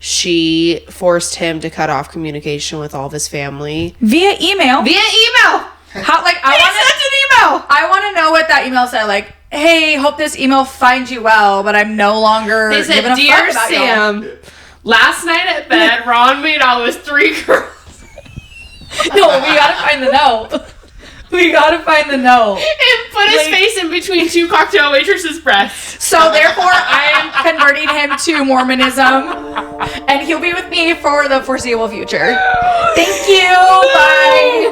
she forced him to cut off communication with all of his family. Via email. How, like, I want to know what that email said. Like, hey, hope this email finds you well, but I'm no longer They said, giving a "Dear fuck about Sam, y'all." last night at bed, Ron made out with 3 girls." No, we gotta find the note. And put his face in between 2 cocktail waitresses' breasts. So therefore, I am converting him to Mormonism, and he'll be with me for the foreseeable future. Thank you. Bye.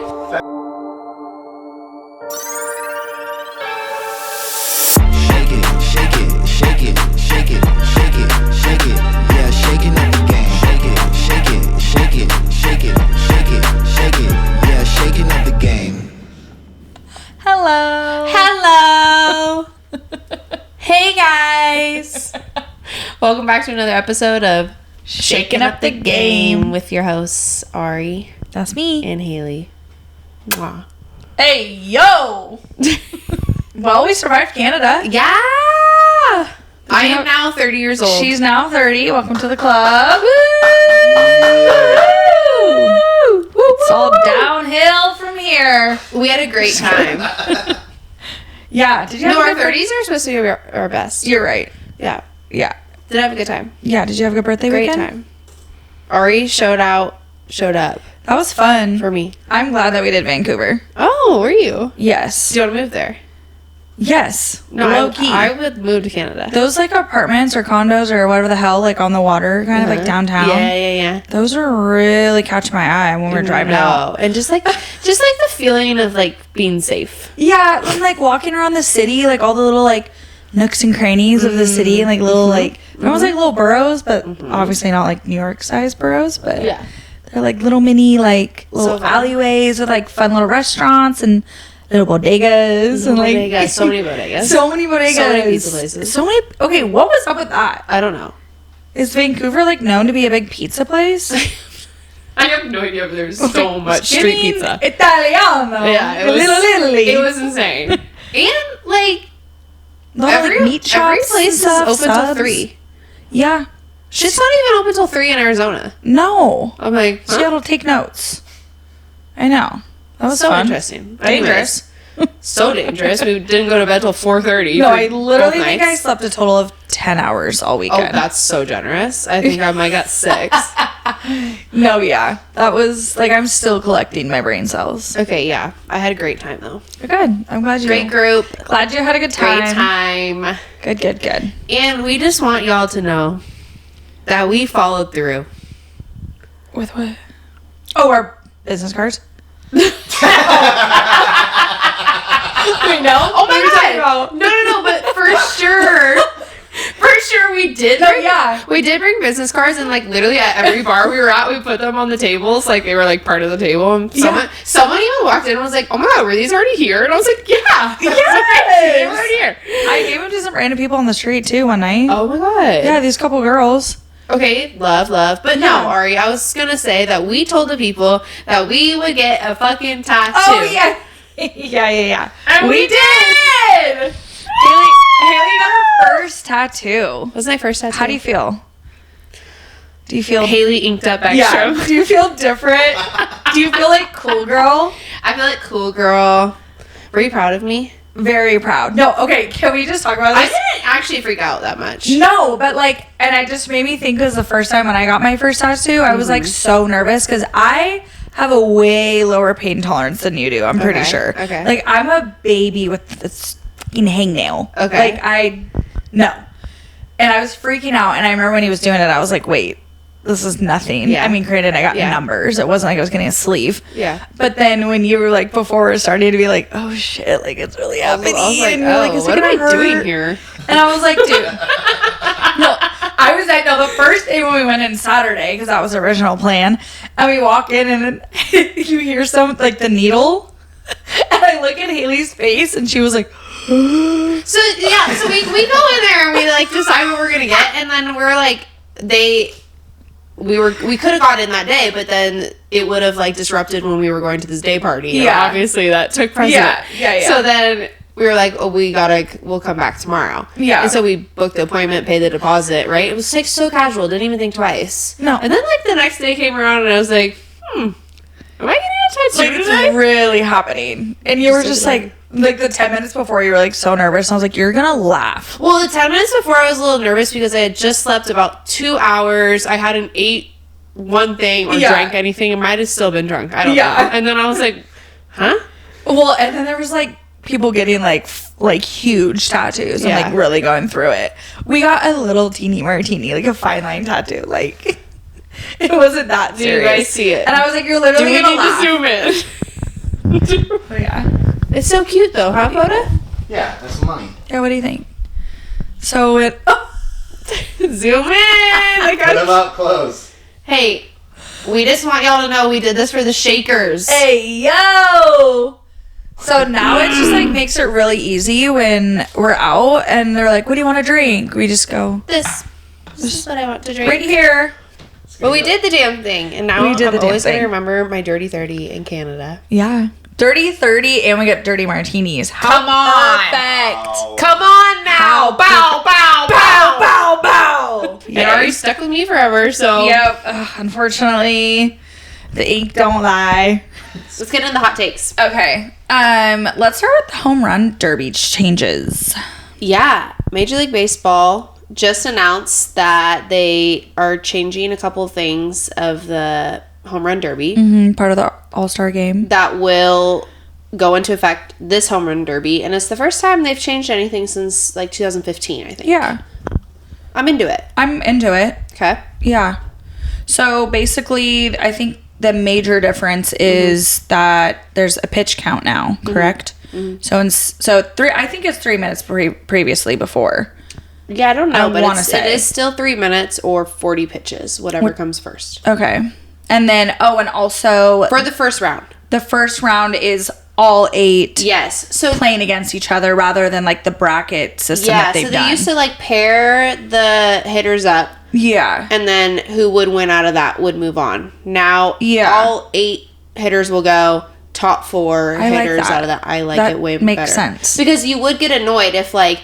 Hello. Hey guys. Welcome back to another episode of Shaking Up the Game with your hosts Ari That's me. and Haley. Mwah. Hey, yo. Well, we survived Canada. Yeah. I am now 30 years old. She's now 30. Welcome to the club. It's all downhill from here. We had a great time. Yeah. Did you have Our a good 30s are supposed to be our best. You're right. Yeah. Yeah. Did I have a good time? Yeah. Did you have a good birthday Great weekend? time. Ari showed up That was fun. for me. I'm glad that we did Vancouver. Oh, were you? Yes. Do you want to move there? Yes. No, Low key. I would move to Canada. Those like apartments or condos or whatever the hell, like on the water, kind of like downtown. Yeah. Those are really catching my eye when we're driving out. And just like the feeling of like being safe. Yeah, and like walking around the city, like all the little like nooks and crannies of the city, and like little like almost like little boroughs, but obviously not like New York sized boroughs, but Yeah. they're like little mini like little So fun. alleyways with like fun little restaurants and little bodegas and like Bodegas, so many bodegas. so many bodegas, So many pizza places. so many. Okay, what was up with that? I don't know. Is Vancouver like known to be a big pizza place? I have no idea, but there's so much street pizza. Italiano. Yeah, it was insane. And like like meat shops. every place is stuff, open till subs. 3. Yeah. It's not even open till 3 in Arizona. No. I'm like, huh? Seattle, take notes. I know. That was so fun. interesting. Dangerous. So dangerous. We didn't go to bed till 4:30. No, for I literally both think I nights. slept a total of 10 hours all Oh, weekend. that's so generous. I think I might got 6. No, yeah. That was, like, I'm still collecting my brain cells. Okay, yeah. I had a great time, though. Good. I'm glad you Great group. Glad you had a good time. Great time. Good. And we just want y'all to know that we followed through. With what? Oh, our business cards? Wait, no? Oh my god! No, but for sure we did. We did bring business cards, and like literally at every bar we were at, we put them on the tables, like they were like part of the table. And someone even walked in and was like, "Oh my god, were these already here?" And I was like, "Yeah, they were already here." I gave them to some random people on the street too one night. Oh my god! Yeah, these couple girls. Okay, love. But no, Ari, I was gonna say that we told the people that we would get a fucking tattoo. Oh yeah. Yeah. And we did! Haley got her first tattoo. That was my first tattoo. How do you feel? Do you feel Haley inked up extra? Yeah. Do you feel different? Do you feel like cool girl? I feel like cool girl. Were you proud of me? Very proud. No, okay, can we just talk about I this? didn't actually freak out that much. No, but like, and it just made me think because the first time when I got my first tattoo, I was like so nervous because I have a way lower pain tolerance than you do. I'm pretty sure. Okay. Like I'm a baby with this fucking hangnail. Okay. Like no. And I was freaking out, and I remember when he was doing it, I was like, wait, this is nothing. Yeah. I mean, granted, I got numbers. It wasn't like I was getting a sleeve. Yeah. But then when you were like, before it started to be like, oh shit, like it's really happening. I was like, and you're like, is it what am gonna I doing hurt? here? And I was like, dude. The first day when we went in Saturday, because that was the original plan, and we walk in and then you hear the needle, and I look at Haley's face, and she was like, So we go in there and we like decide what we're gonna get, and then we're like, we could have got in that day, but then it would have like disrupted when we were going to this day party. Yeah. Obviously that took precedent. Yeah. So then we were like, oh, we'll come back tomorrow. Yeah. And so we booked the appointment, paid the deposit, right? It was like so casual, didn't even think twice. No. And then like the next day came around and I was like, am I getting a tattoo today? It's really happening. And you were just like the 10 minutes before, you were like so nervous. And I was like, you're gonna laugh. Well, the 10 minutes before I was a little nervous because I had just slept about 2 hours. I hadn't ate one thing or drank anything. I might have still been drunk. I don't know. And then I was like, huh? Well, and then there was like people getting like huge tattoos and like really going through it. We got a little teeny martini, like a fine line tattoo. Like it wasn't that serious. Do you guys see it? And I was like, you're literally gonna laugh. Do we need to zoom in? Oh, yeah. It's so cute though, huh, Coda? Yeah, that's money. Yeah, what do you think? So it Zoom in. I Put them up close. Hey, we just want y'all to know we did this for the shakers. Hey yo. So now it just like makes it really easy when we're out and they're like, what do you want to drink? We just go, This is what I want to drink. right here. But we did the damn thing, and now We did the I'm damn always going to thing. remember my Dirty 30 in Canada. Yeah. Dirty 30 and we get dirty martinis. Come on. Perfect. Oh. Come on now. Bow, bow, bow. Bow, bow. It already stuck with me forever, so. Yep. Unfortunately, the ink don't lie. Let's get into the hot takes. Okay. Let's start with the home run derby changes. Yeah. Major League Baseball just announced that they are changing a couple of things of the home run derby Part of the All-Star game. that will go into effect this home run derby. And it's the first time they've changed anything since like 2015, I think. Yeah. I'm into it. I'm into it. Okay. Yeah. So basically, I think the major difference is that there's a pitch count now, correct? I think it's 3 minutes previously before. Yeah, I don't know, but say. it is still 3 minutes or 40 pitches, whatever comes first. Okay. And then, and also For the first round. the first round is all 8 Yes. So playing against each other rather than like the bracket system that they've so they done. used to like pair the hitters up, Yeah. and then who would win out of that would move on. Now, all 8 hitters will go. Top 4 I like hitters that. out of that. I like That it way makes better. sense. Because you would get annoyed if like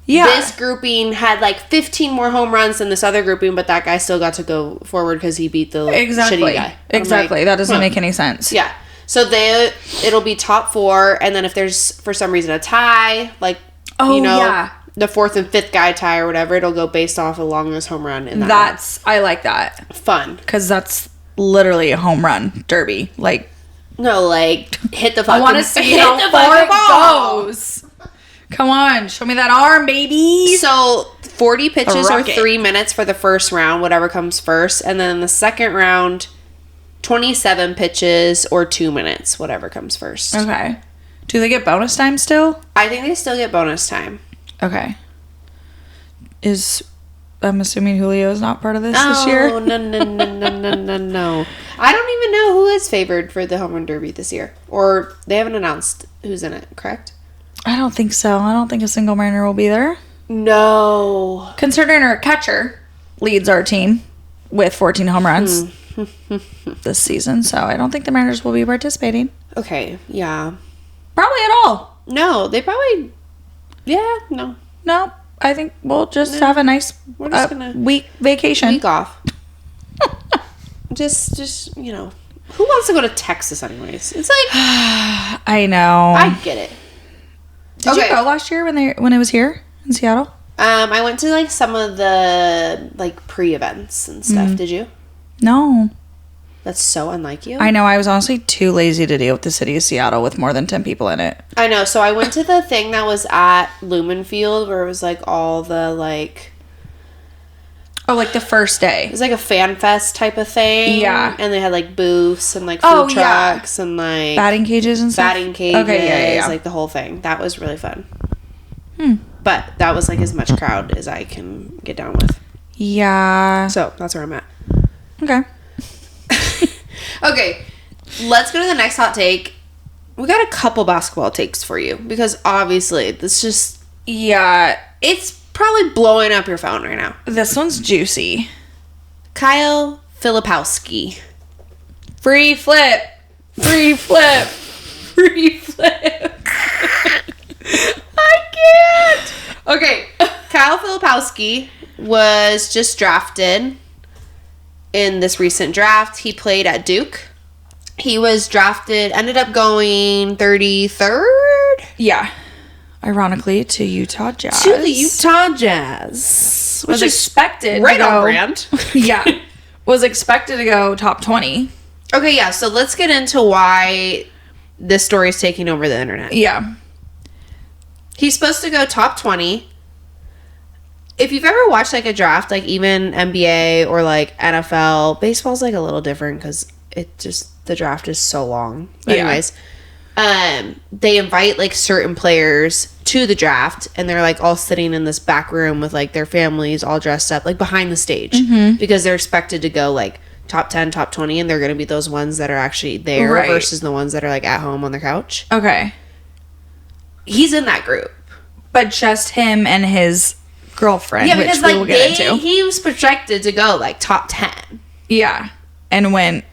this grouping had like 15 more home runs than this other grouping, but that guy still got to go forward because he beat the shitty guy. I'm Exactly. like, That doesn't make any sense. Yeah. So it'll be top 4, and then if there's for some reason a tie, like the 4th and 5th guy tie or whatever, it'll go based off of longest home run in that. I like that. Round. Fun. Because that's literally a home run derby. Like, No, like hit the fucking. I want to see hit how the far fucking ball. it goes. Come on, show me that arm, baby. So 40 pitches or rocket. 3 minutes for the first round, whatever comes first, and then the second round, 27 pitches or 2 minutes, whatever comes first. Okay. Do they get bonus time still? I think they still get bonus time. Okay. I'm assuming Julio is not part of this year? Oh, no. I don't even know who is favored for the home run derby this year. Or they haven't announced who's in it, correct? I don't think so. I don't think a single Mariner will be there. No. Considering our catcher leads our team with 14 home runs this season, so I don't think the Mariners will be participating. Okay, yeah. Probably at all. No, they probably... Yeah, no. No, I think we'll just have a nice We're just gonna- week vacation. Week off. just, you know. Who wants to go to Texas anyways? It's like... I know. I get it. Did you go last year when it was here in Seattle? I went to like some of the like pre-events and stuff. Did you? No. That's so unlike you. I know. I was honestly too lazy to deal with the city of Seattle with more than 10 people in it. I know. So I went to the thing that was at Lumen Field where it was like all the like... Oh, like the first day. It was like a fan fest type of thing. Yeah. And they had like booths and like food trucks and like... Batting cages and stuff? Batting cages. Okay, yeah. Like the whole thing. That was really fun. But that was like as much crowd as I can get down with. Yeah. So that's where I'm at. Okay. Okay, let's go to the next hot take. We got a couple basketball takes for you because obviously this just... Yeah. It's probably blowing up your phone right now. This one's juicy. Kyle Filipowski. Free flip. Free flip. Free flip. I can't. Okay, Kyle Filipowski was just drafted in this recent draft. He played at Duke. He was drafted, ended up going 33rd? Yeah. Ironically, to Utah Jazz. To the Utah Jazz. Was expected right to go, on brand. Yeah. Was expected to go top 20. Okay, yeah, so let's get into why this story is taking over the internet. Yeah. He's supposed to go top 20. If you've ever watched like a draft, like even NBA or like NFL, baseball's like a little different because it just, the draft is so long. But anyways, they invite like certain players to the draft and they're like all sitting in this back room with like their families all dressed up like behind the stage because they're expected to go like top 10, top 20, and they're going to be those ones that are actually there versus the ones that are like at home on their couch. Okay. He's in that group. But just him and his girlfriend, Yeah, because which we like will get into. he was projected to go like top 10. Yeah. And went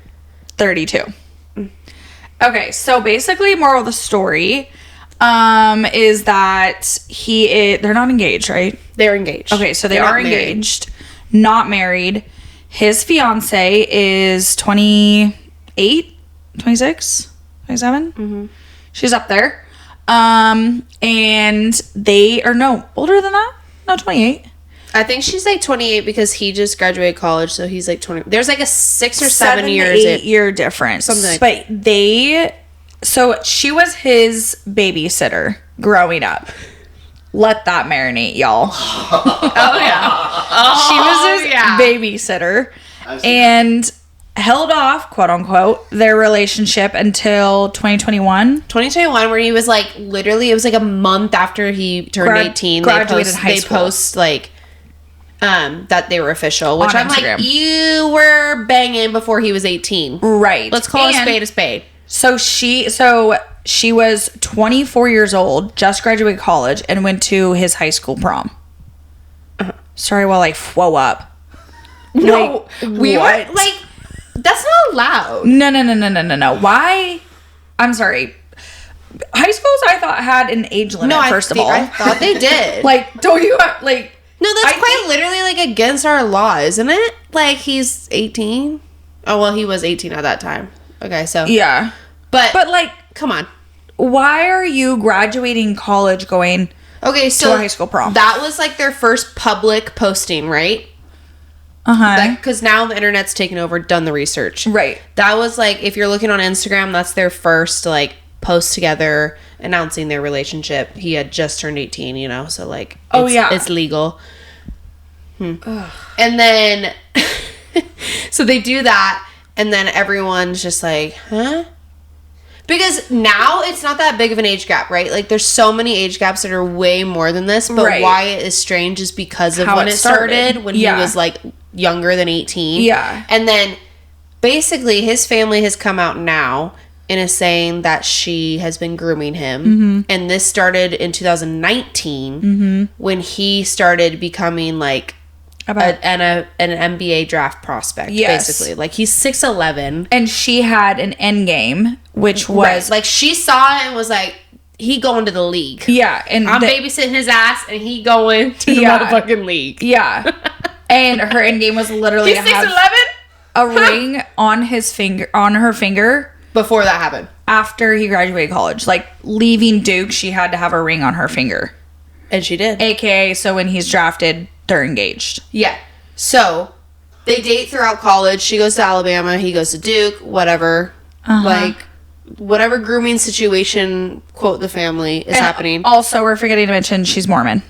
32. Okay, so basically moral of the story is that they're not engaged, right? They're engaged. Okay, so they They're are not married. engaged, not married. His fiance is 28, 26, 27. Mm-hmm. She's up there. And they are older than that. No, 28. I think she's like 28 because he just graduated college, so he's like 20. There's like a 6 or 7 years. 8 year difference. Something like but so she was his babysitter growing up. Let that marinate, y'all. Oh, yeah. She was his babysitter and held off, quote unquote, their relationship until 2021. 2021, where he was like, literally, it was like a month after he turned 18. Graduated high school. They post like, that they were official, which On I'm Instagram. like, you were banging before he was 18. Right. Let's call a spade a spade. So she was 24 years old, just graduated college, and went to his high school prom. Sorry while I flow up. No, Like, we what? were like, that's not allowed. No. Why? I'm sorry. High schools, I thought, had an age limit, first of all. I thought they did. Like, don't you, like... No, that's quite literally like against our law, isn't it? Like he's 18. Oh well, he was 18 at that time. Okay, so Yeah. but like, come on. why are you graduating college going Okay, so to a high school prom? That was like their first public posting, right? Uh-huh. Because now the internet's taken over, done the research. Right. That was like, if you're looking on Instagram, that's their first like post together announcing their relationship. He had just turned 18, you know, so like, it's legal. And then, so they do that, and then everyone's just like, huh? Because now it's not that big of an age gap, right? Like, there's so many age gaps that are way more than this, but why it is strange is because of How when it it started, when he Yeah. was like younger than 18. Yeah. And then basically his family has come out now and is saying that she has been grooming him. And this started in 2019 when he started becoming like an NBA draft prospect, basically. Like, he's 6'11". And she had an end game, which was... Like, she saw it and was like, he going to the league. Yeah. And I'm babysitting his ass and he going to the motherfucking league. Yeah. And her end game was literally He's to have 6'11"? a ring on her finger Before that happened. after he graduated college. Like, leaving Duke, she had to have a ring on her finger. And she did. AKA, so when he's drafted, they're engaged. Yeah. So, they date throughout college. She goes to Alabama. He goes to Duke. Whatever. Like, whatever grooming situation, quote, the family, is happening. Also, we're forgetting to mention she's Mormon.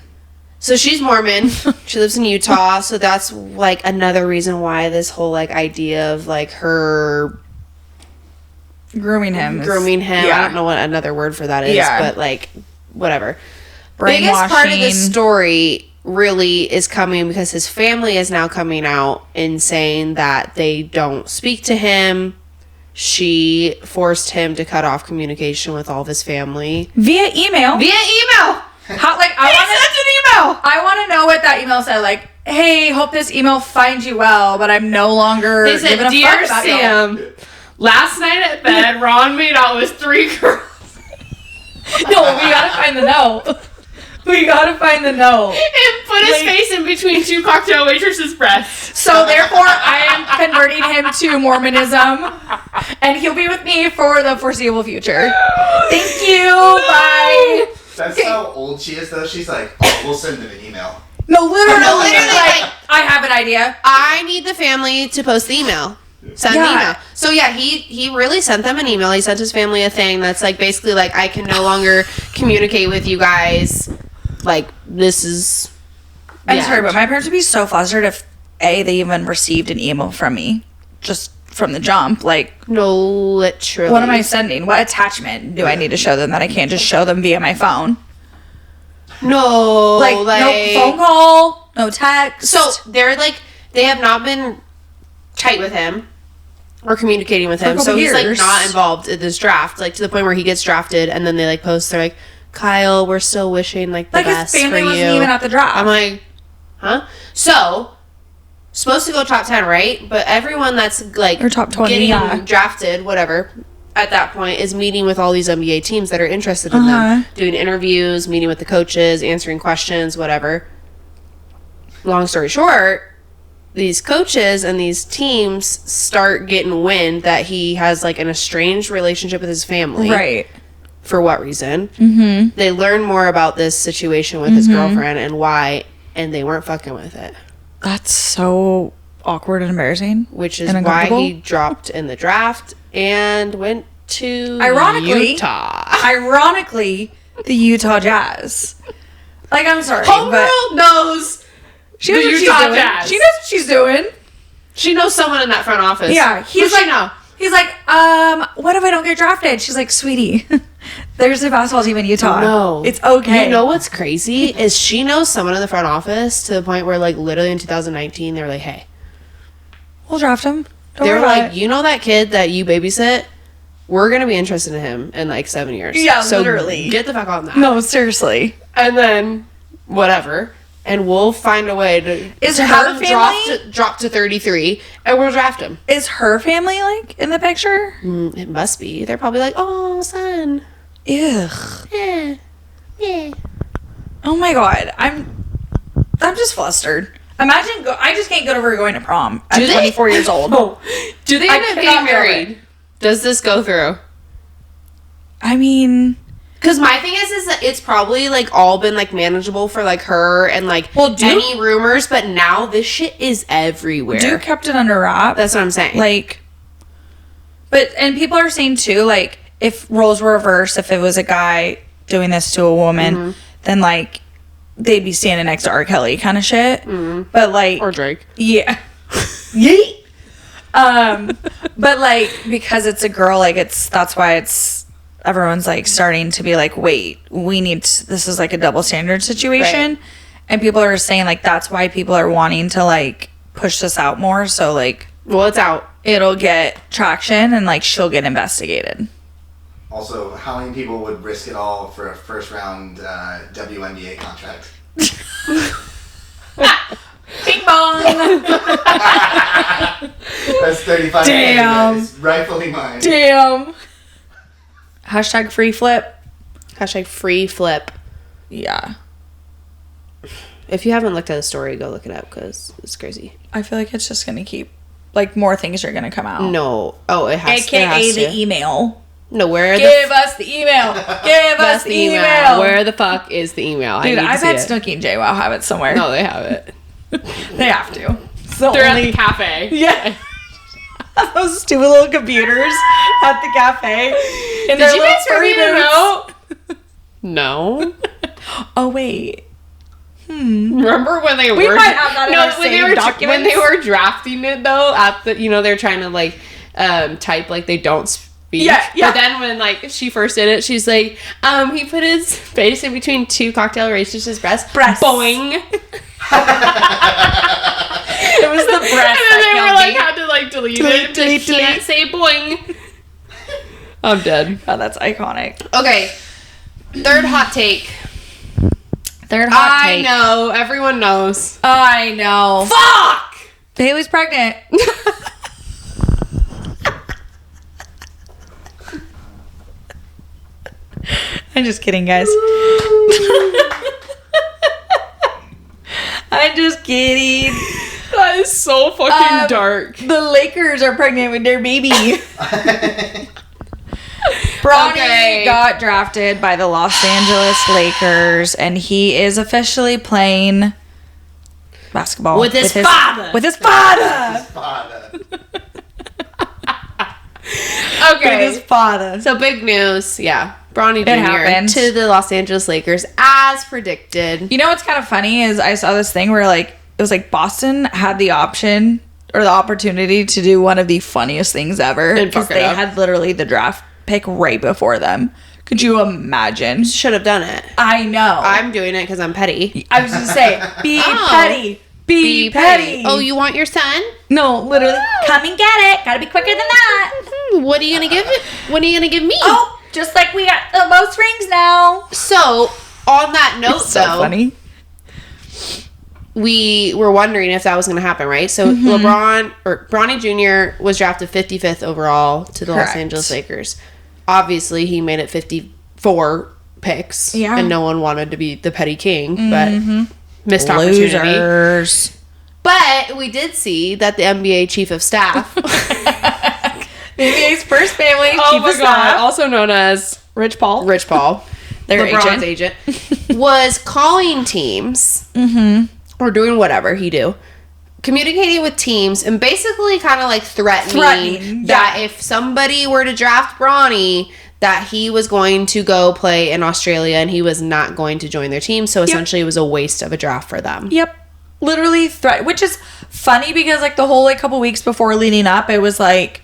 So, she's Mormon. She lives in Utah. So, that's, like, another reason why this whole, like, idea of, like, her... Grooming him. I don't know what another word for that is. Yeah. But, like, whatever. Biggest part of this story really is coming because his family is now coming out and saying that they don't speak to him. She forced him to cut off communication with all of his family Via email. How, like, I he sent an email. I want to know what that email said. Like, hey, hope this email finds you well, but I'm no longer They said, giving a "Dear fuck about you." Sam, last night at bed, Ron made out with 3 girls. No, we gotta find the no. We gotta find the no. And put his face in between two cocktail waitresses' breasts. So therefore, I am converting him to Mormonism, and he'll be with me for the foreseeable future. Thank you. Bye. That's how old she is, though. She's like, oh, we'll send him an email. No, literally, like, I have an idea. I need the family to post the email. Send the email. So yeah, he really sent them an email. He sent his family a thing that's like basically like, I can no longer communicate with you guys. Like, this is... I'm sorry, but my parents would be so flustered if they even received an email from me. Just from the jump. Like, no, literally. what am I sending? What attachment do I need to show them that I can't just show them via my phone? No. Like no phone call, no text. So, they're like... They have not been tight with him. Or communicating with him. So, he's like not involved in this draft. Like, to the point where he gets drafted and then they like post, they're like... Kyle, we're still wishing like the best for you. His family wasn't even at the draft. I'm like, huh? So, supposed to go top 10, right? But everyone that's like or top 20, getting drafted, whatever, at that point is meeting with all these NBA teams that are interested in them, doing interviews, meeting with the coaches, answering questions, whatever. Long story short, these coaches and these teams start getting wind that he has like an estranged relationship with his family. Right. For what reason? Mm-hmm. They learn more about this situation with his girlfriend and why, and they weren't fucking with it. That's so awkward and embarrassing. Which is why he dropped in the draft and went to Utah. Ironically, the Utah Jazz. Like, I'm sorry, Homegirl knows she knows the what Utah she's doing. Jazz. She knows what she's doing. She knows someone in that front office. Yeah, Who does she know? He's like, what if I don't get drafted? She's like, sweetie, there's a basketball team in Utah. No. It's okay. You know what's crazy is she knows someone in the front office to the point where, like, literally in 2019, they were like, hey. We'll draft him. They were like, you know that kid that you babysit? We're going to be interested in him in, like, 7 years. Yeah, so literally. Get the fuck on that. No, seriously. And then, whatever. And we'll find a way to Is have her him family drop to 33, and we'll draft him. Is her family like in the picture? It must be. They're probably like, oh, son. Ugh. Yeah. Oh my god, I'm just flustered. Imagine I just can't get over going to prom at 24 years old. Do they end up getting married? Does this go through? I mean, because my thing is that it's probably like all been like manageable for like her and like any rumors, but now this shit is everywhere. Duke kept it under wraps. That's what I'm saying. Like, and people are saying too, like, if roles were reversed, if it was a guy doing this to a woman, then like they'd be standing next to R. Kelly kind of shit. But like, or Drake. Yeah. Yeet. But like, because it's a girl, like that's why everyone's like starting to be like, wait, this is like a double standard situation. Right. And people are saying like, that's why people are wanting to like push this out more. So like, well, it's out. It'll get traction and like she'll get investigated. Also, how many people would risk it all for a first round WNBA contract? Bing bong. That's 35. Damn. It's rightfully mine. Damn. Hashtag free flip. Hashtag free flip. Yeah. If you haven't looked at the story, go look it up because it's crazy. I feel like it's just going to keep, like, more things are going to come out. No. Oh, it has to. AKA the email. No, Give us the email. Give us the email. Where the fuck is the email? Dude, I bet Snooki and JWoww have it somewhere. No, they have it. They have to. They're at the cafe. Yeah. Those stupid little computers at the cafe. Did you guys read it out? No. Oh, wait. Remember when they we might have that in our same documents. When they were drafting it though, at the they're trying to like type like they don't speak. Yeah. But then when like she first did it, she's like, he put his face in between two cocktail waitresses' breasts. Boing. It was the breast. And then they were like had to like delete it. Delete. Can't say boing. I'm dead. Oh, that's iconic. Okay. Third hot take. I know. Everyone knows. I know. Fuck! Haley's pregnant. I'm just kidding, guys. I'm just kidding. That is so fucking dark. The Lakers are pregnant with their baby. Bronny got drafted by the Los Angeles Lakers, and he is officially playing basketball with his father. With his father. Okay. With his father. So big news. Yeah. Bronny happened. Jr. to the Los Angeles Lakers as predicted. You know what's kind of funny is I saw this thing where like it was like Boston had the option or the opportunity to do one of the funniest things ever because they had literally the draft pick right before them. Could you imagine? Should have done it. I know. I'm doing it because I'm petty. I was going to say, be petty. Be petty. Oh, you want your son? No, literally. Come and get it. Gotta be quicker than that. What are you gonna give it? What are you gonna give me? Oh, just like we got the most rings now. So, on that note, It's so funny. We were wondering if that was going to happen, right? So Bronny Jr. was drafted 55th overall to the Los Angeles Lakers. Obviously, he made it 54 picks, and no one wanted to be the petty king, but missed opportunity. Losers. But we did see that the NBA chief of staff, the NBA's first family chief of staff, also known as Rich Paul, their LeBron's agent, was calling teams. Or doing whatever he do, communicating with teams and basically kind of like threatening that if somebody were to draft Bronny, that he was going to go play in Australia and he was not going to join their team. So essentially it was a waste of a draft for them. Yep. Literally which is funny because like the whole like couple weeks before leading up, it was like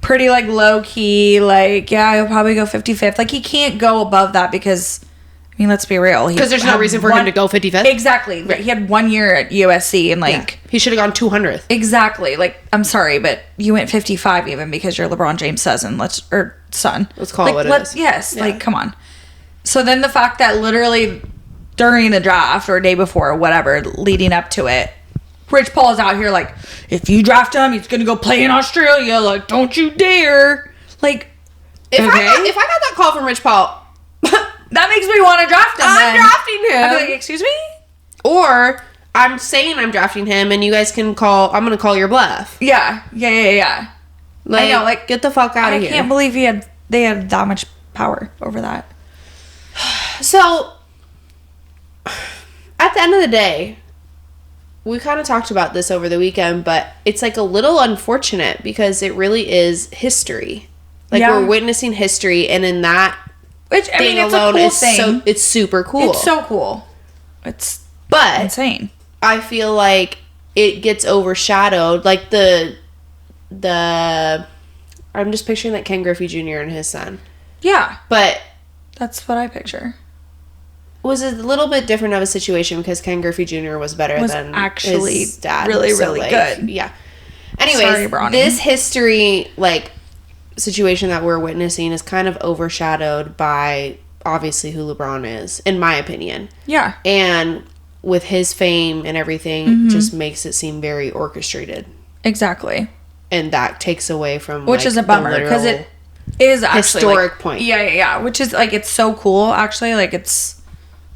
pretty like low key, like, yeah, he'll probably go 55th. Like he can't go above that because I mean, let's be real. Because there's no reason for him to go 55th. Exactly. Right. He had 1 year at USC and like... Yeah. He should have gone 200th. Exactly. Like, I'm sorry, but you went 55 even because you're LeBron James' son. Let's call it what it is. Yes. Yeah. Like, come on. So then the fact that literally during the draft or day before or whatever, leading up to it, Rich Paul is out here like, if you draft him, he's going to go play in Australia. Like, don't you dare. Like, if I got that call from Rich Paul... that makes me want to draft him. I'm drafting him. I'd be like, excuse me? Or I'm saying I'm drafting him and you guys can call, I'm going to call your bluff. Yeah. Like, I know, like, get the fuck out of here. I can't believe they had that much power over that. So, at the end of the day, we kind of talked about this over the weekend, but it's like a little unfortunate because it really is history. Like, we're witnessing history, and in that which, I mean, it's a cool thing. So, it's super cool. It's so cool. It's insane. I feel like it gets overshadowed. Like, I'm just picturing like Ken Griffey Jr. and his son. Yeah. But that's what I picture. Was a little bit different of a situation because Ken Griffey Jr. was better than actually his dad. Really, really good. Yeah. Anyways, this history, like, situation that we're witnessing is kind of overshadowed by obviously who LeBron is, in my opinion. Yeah. And with his fame and everything, just makes it seem very orchestrated. Exactly. And that takes away from which is a bummer because it is actually historic like, point. Yeah. Which is like it's so cool actually. Like it's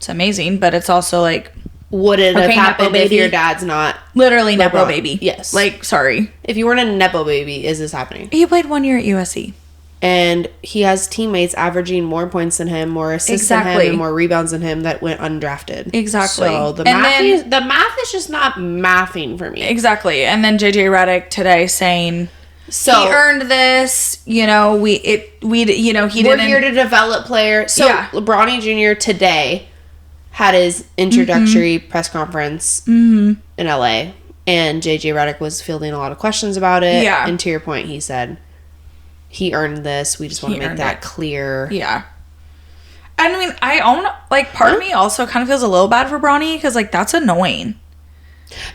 amazing, but it's also like would it have happened if your dad's not literally Nepo baby? Yes. Like sorry. If you weren't a Nepo baby, is this happening? He played 1 year at USC. And he has teammates averaging more points than him, more assists than him, and more rebounds than him that went undrafted. Exactly. So the math is just not mathing for me. Exactly. And then JJ Redick today saying he earned this. You know, he didn't. We're here to develop players. So Bronny Jr. today had his introductory press conference in LA, and JJ Redick was fielding a lot of questions about it. Yeah. And to your point, he said, he earned this. We just want to make that clear. Yeah. And I mean, I own, like, part of me also kind of feels a little bad for Bronny because, like, that's annoying.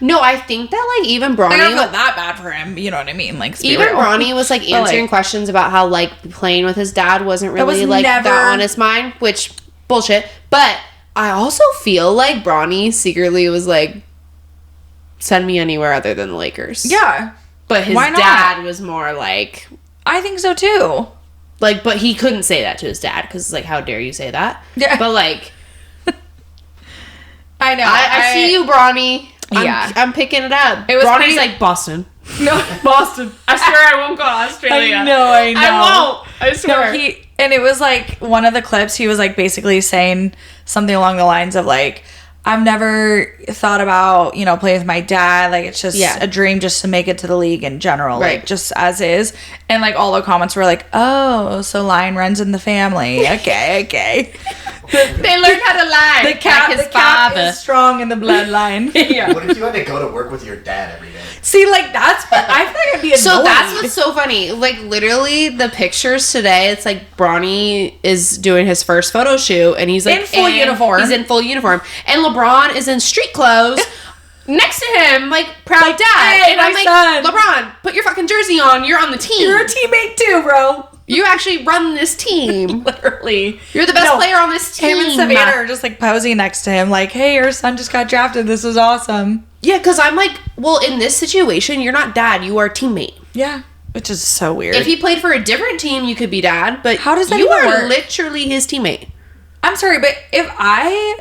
No, I think that, like, even Bronny... I don't feel that bad for him. You know what I mean? Like, even Bronny was, like, answering questions about how, like, playing with his dad wasn't really, that on his mind, which, bullshit. But I also feel like Bronny secretly was, like, send me anywhere other than the Lakers. Yeah. But his dad was more, like... I think so too. Like, but he couldn't say that to his dad because it's like, how dare you say that? Yeah. But like, I know. I see you, Bronny. Yeah. I'm picking it up. It was Bronny's pretty- like Boston. No. Boston. I swear I won't go to Australia. I know. I won't. I swear. No, and it was like one of the clips, he was like basically saying something along the lines of like, I've never thought about, you know, playing with my dad. Like, it's just a dream just to make it to the league in general, like just as is. And like all the comments were like, oh, so Lion runs in the family. Okay. They learned how to lie. The cat, like his the cat father. is strong in the bloodline. Yeah. What if you had to go to work with your dad every day? See, like that's what I think I'd be annoyed. So that's what's so funny. Like literally the pictures today, it's like Bronny is doing his first photo shoot and he's like in full uniform. He's in full uniform. And LeBron is in street clothes next to him, like proud Like, dad. hey, and I'm my like, son. LeBron, put your fucking jersey on. You're on the team. You're a teammate too, bro. You actually run this team. Literally. You're the best player on this team. Him and Savannah are just like posing next to him, like, hey, your son just got drafted. This is awesome. Yeah, because I'm like, well, in this situation, you're not dad. You are teammate. Yeah. Which is so weird. If he played for a different team, you could be dad. But how does that you even are work? literally his teammate. I'm sorry, but if I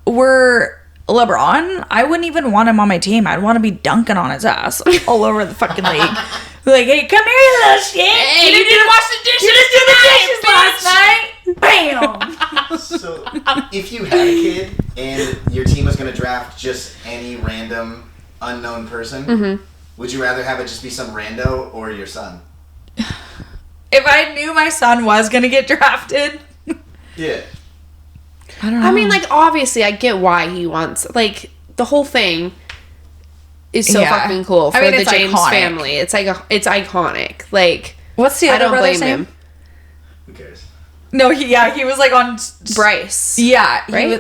were LeBron, I wouldn't even want him on my team. I'd want to be dunking on his ass all over the fucking league. Like, hey, come here, you little shit. Hey, you didn't wash the dishes. You didn't do the dishes last night. Bam. So, if you had a kid and your team was going to draft just any random unknown person, would you rather have it just be some rando or your son? If I knew my son was going to get drafted. Yeah. I don't know. I mean, like, obviously, I get why he wants, like, the whole thing is so Yeah. fucking cool for I mean, the it's James iconic. family. It's like, it's iconic. Like, what's the I other don't brother's blame name? him. Who cares? No, he was like on Bryce. Yeah, Right? was,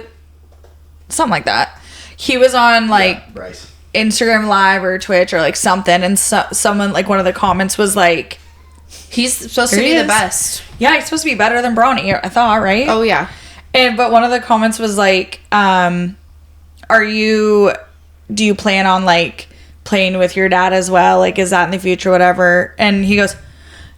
something like that. He was on like Yeah, Bryce. Instagram Live or Twitch or like something, and someone like one of the comments was like, He's supposed to Here be he the is. best. "Yeah, he's supposed to be better than Bronny." I thought, right? Oh, yeah. But one of the comments was like, do you plan on like playing with your dad as well? Like, is that in the future, whatever? And he goes,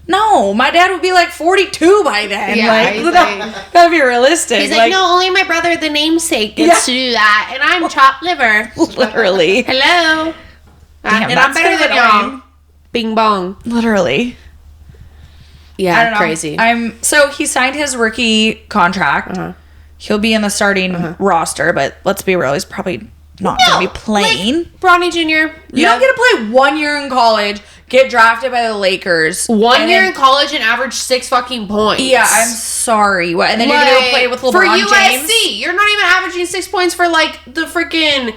no, my dad would be like 42 by then. Yeah, like, he's gotta be realistic. He's like, no, only my brother, the namesake, gets to do that, and I'm chopped liver. literally. Hello. Damn, and I'm that's better kind than of y'all. annoying. Bing bong. Literally. Yeah, I don't know. crazy. So he signed his rookie contract. He'll be in the starting roster, but let's be real, he's probably not going to be playing. Like, Bronny Jr. You don't get to play 1 year in college, get drafted by the Lakers. One and year then- in college and average 6 fucking points. Yeah, I'm sorry. What? And then you're going to go play with LeBron for USC. James? You're not even averaging 6 points for like the freaking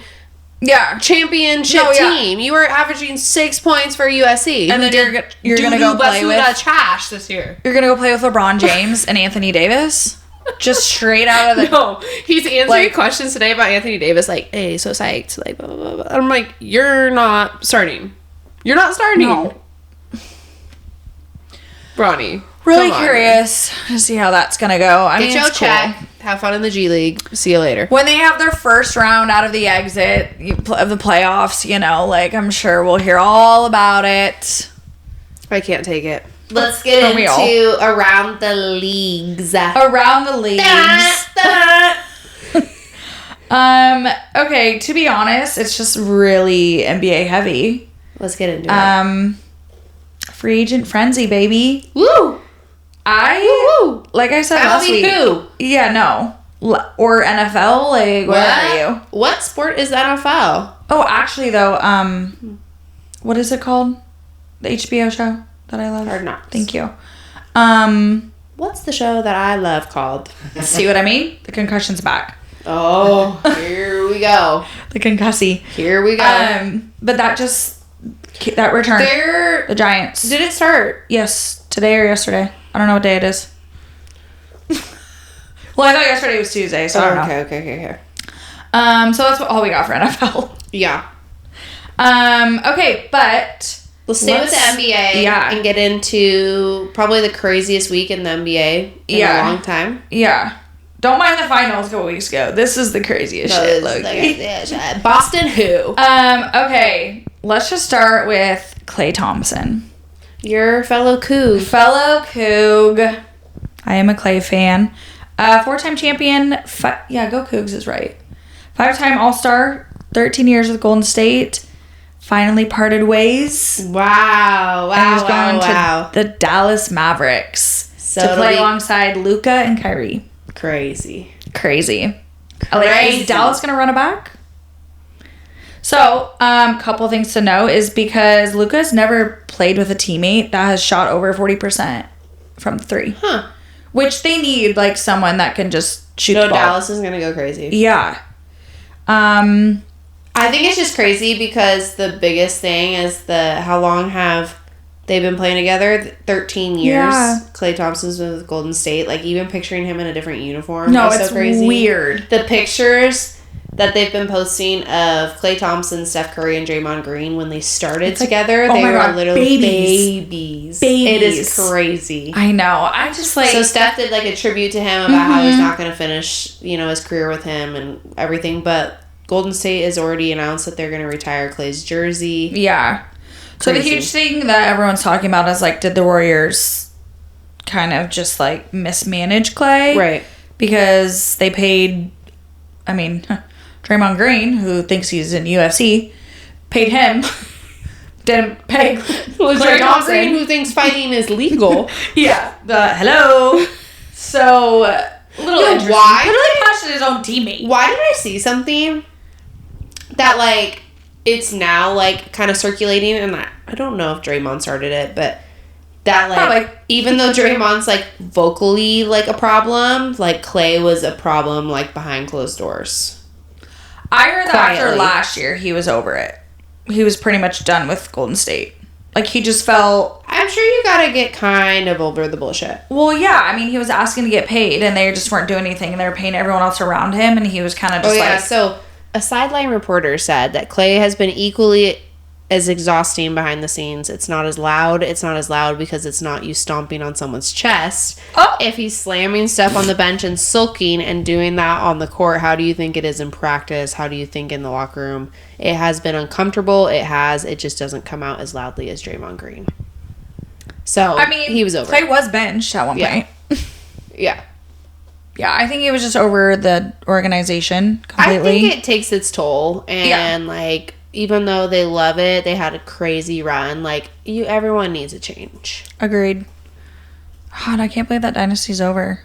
Yeah. championship No, yeah. team. You were averaging 6 points for USC. And then you're going to go play with... trash this year. You're going to go play with LeBron James and Anthony Davis? Just straight out of the... No, he's answering Like- questions today about Anthony Davis, like, hey, so psyched, like, blah, blah, blah, blah. I'm like, you're not starting. You're not starting. No. Bronny. Really come on. curious to see how that's going to go. I mean, Get your it's cool. check. Have fun in the G League. See you later. When they have their first round out of the exit of the playoffs, you know, like, I'm sure we'll hear all about it. I can't take it. Let's get Don't we all? into around the leagues. Around the leagues. Okay, to be honest, it's just really NBA heavy. Let's get into it. Free agent frenzy, baby. Woo! Like I said last week. who? Yeah, no. Or NFL, like, where are you? What sport is NFL? Oh, actually, though, what is it called? The HBO show that I love? Hard Knocks. Thank you. What's the show that I love called? See what I mean? The concussion's back. Oh, here we go. The concussy. Here we go. But that return. The Giants. Did it start? Yes, today or yesterday. I don't know what day it is. Well, I thought yesterday was Tuesday, so I don't know. Okay. So that's all we got for NFL. Yeah. Okay, but Let's stay with the NBA yeah. and get into probably the craziest week in the NBA in a long time. Yeah. Don't mind the finals a couple weeks ago. This is the craziest shit, Loki. Boston who? Okay, let's just start with Klay Thompson. Your fellow Coug. Fellow Coug. I am a Clay fan. 4-time champion. Go Cougs is right. 5-time All-Star. 13 years with Golden State. Finally parted ways. Wow. And he's going to the Dallas Mavericks to play alongside Luka and Kyrie. Crazy. Is Dallas going to run it back? So, couple things to know is because Luka's never played with a teammate that has shot over 40% from 3. Huh. Which they need, like, someone that can just shoot the ball. Dallas is going to go crazy. Yeah. I think it's just crazy because the biggest thing is how long have they been playing together? 13 years. Yeah. Klay Thompson's been with Golden State. Like, even picturing him in a different uniform. No, is it's so crazy. weird. The pictures that they've been posting of Klay Thompson, Steph Curry, and Draymond Green when they started together, they were literally babies. It is crazy. I know. I just like... So Steph did like a tribute to him about how he's not going to finish, his career with him and everything, but Golden State has already announced that they're going to retire Klay's jersey. Yeah. So the huge thing that everyone's talking about is, like, did the Warriors kind of just, like, mismanage Klay? Right. Because they paid, Draymond Green, who thinks he's in UFC, paid him. Didn't pay Draymond Thompson, who thinks fighting is legal. Yeah. Hello. So, little interesting. Why? Literally punched his own teammate. Why did I see something that, like, it's now, like, kind of circulating, and I don't know if Draymond started it, but that, like, even though Draymond's, like, vocally, like, a problem, like, Klay was a problem, like, behind closed doors. I heard that after last year, he was over it. He was pretty much done with Golden State. Like, he just felt... I'm sure you gotta get kind of over the bullshit. Well, yeah. He was asking to get paid, and they just weren't doing anything, and they were paying everyone else around him, and he was kind of just so a sideline reporter said that Klay has been equally as exhausting behind the scenes. It's not as loud. It's not as loud because it's not you stomping on someone's chest. Oh. If he's slamming stuff on the bench and sulking and doing that on the court, how do you think it is in practice? How do you think in the locker room? It has been uncomfortable. It just doesn't come out as loudly as Draymond Green. So, he was over. Klay was benched at one point. Yeah. Yeah, I think he was just over the organization completely. I think it takes its toll. And, like, even though they love it, they had a crazy run. Like, everyone needs a change. Agreed. God, I can't believe that dynasty's over.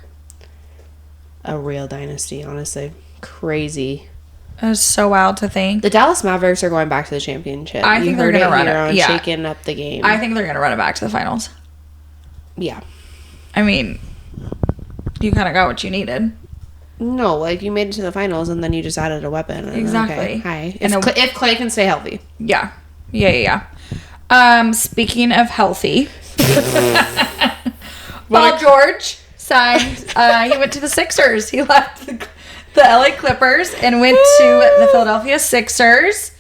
A real dynasty, honestly. Crazy. It was so wild to think. The Dallas Mavericks are going back to the championship. I think they're going to run it. Yeah. Shaking up the game. I think they're going to run it back to the finals. Yeah. You kind of got what you needed. No, like, you made it to the finals and then you just added a weapon. Exactly. Okay, hi. If Klay can stay healthy. Yeah. Speaking of healthy. Paul George signed. He went to the Sixers. He left the LA Clippers and went to the Philadelphia Sixers.